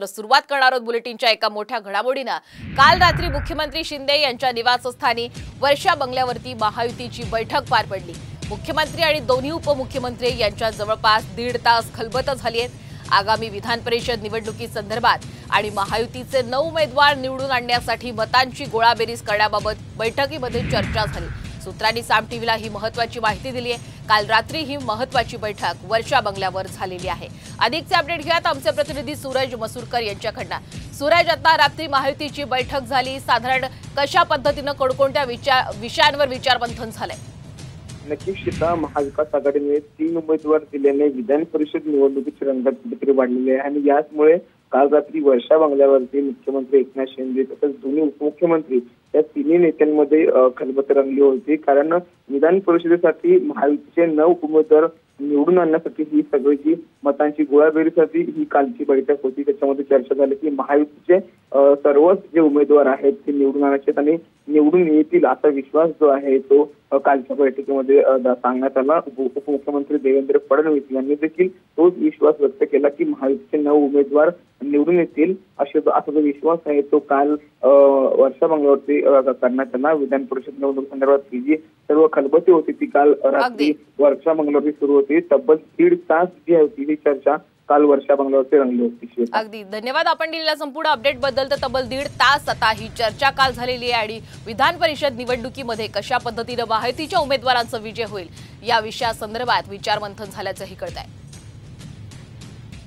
मात्र सुरुवात करणार आहोत बुलेटिनच्या एका मोठ्या घडामोडीने। काल रात्री मुख्यमंत्री शिंदे यांच्या निवासस्थानी वर्षा बंगल्यावरती महायुतीची बैठक पार पडली। मुख्यमंत्री आणि दोन्ही उपमुख्यमंत्री यांच्या जवळपास 1.5 तास खलबत झाली आहे। आगामी विधान परिषद निवडणुकीसंदर्भात आणि महायुतीचे 9 उमेदवार निवडून आणण्यासाठी मतांची गोळाबेरीज करण्याबाबत बैठकीमध्ये चर्चा झाली। सूत्रांनी साम टीव्हीला ही महत्त्वाची माहिती दिली आहे। काल रात्री ही महत्त्वाची बैठक वर्षा बंगल्यावर झालेली आहे। अधिकचे अपडेट घेऊयात आमचे प्रतिनिधी सूरज मसूरकर यांच्याकडून। सूरज, आता रात्री महायुतीची बैठक झाली, साधारण कशा पद्धतीने कोणकोणत्या विषयांवर विचारमंथन झालंय? नक्कीच सीता, महाविकास आघाडीने 3 उमेदवार दिल्याने विधान परिषद निवडणुकीची रंगत कुठेतरी वाढलेली आहे आणि याचमुळे काल रात्री वर्षा बंगल्यावरती मुख्यमंत्री एकनाथ शिंदे तसंच दोन्ही उपमुख्यमंत्री या तिन्ही नेत्यांमध्ये खलबत रंगली होती। कारण विधान परिषदेसाठी महायुतीचे 9 उमेदवार निवडून आणण्यासाठी ही सगळी जी मतांची गोळाबेरीसाठी ही कालची बैठक होती। त्याच्यामध्ये चर्चा झाली की महायुतीचे सर्वच जे उमेदवार आहेत ते निवडून आणायचे आणि निवडून येतील असा विश्वास जो आहे तो कालच्या बैठकीमध्ये सांगण्यात आला। उपमुख्यमंत्री देवेंद्र फडणवीस यांनी देखील तोच विश्वास व्यक्त केला की महायुतीचे 9 उमेदवार निवडून येतील असा जो विश्वास आहे तो काल वर्षा बंगल्यावरती करण्यात आला। विधान परिषद निवडणूक संदर्भात जी सर्व खलबती होती ती काल रात्री वर्षा बंगल्यावरती सुरू होती। तब्बल 1.5 तास जी होती ही चर्चा काल वर्षा बंगल्यावरती रंगली होती। अगदी धन्यवाद आपण दिलेल्या संपूर्ण अपडेट बद्दल। तर तब्बल 1.5 तास आता ही चर्चा काल झालेली आहे आणि विधान परिषद निवडणुकीमध्ये कशा पद्धतीने महायुतीच्या उमेदवारांचा विजय होईल या विषयासंदर्भात विचारमंथन झाल्याचंही कळतंय।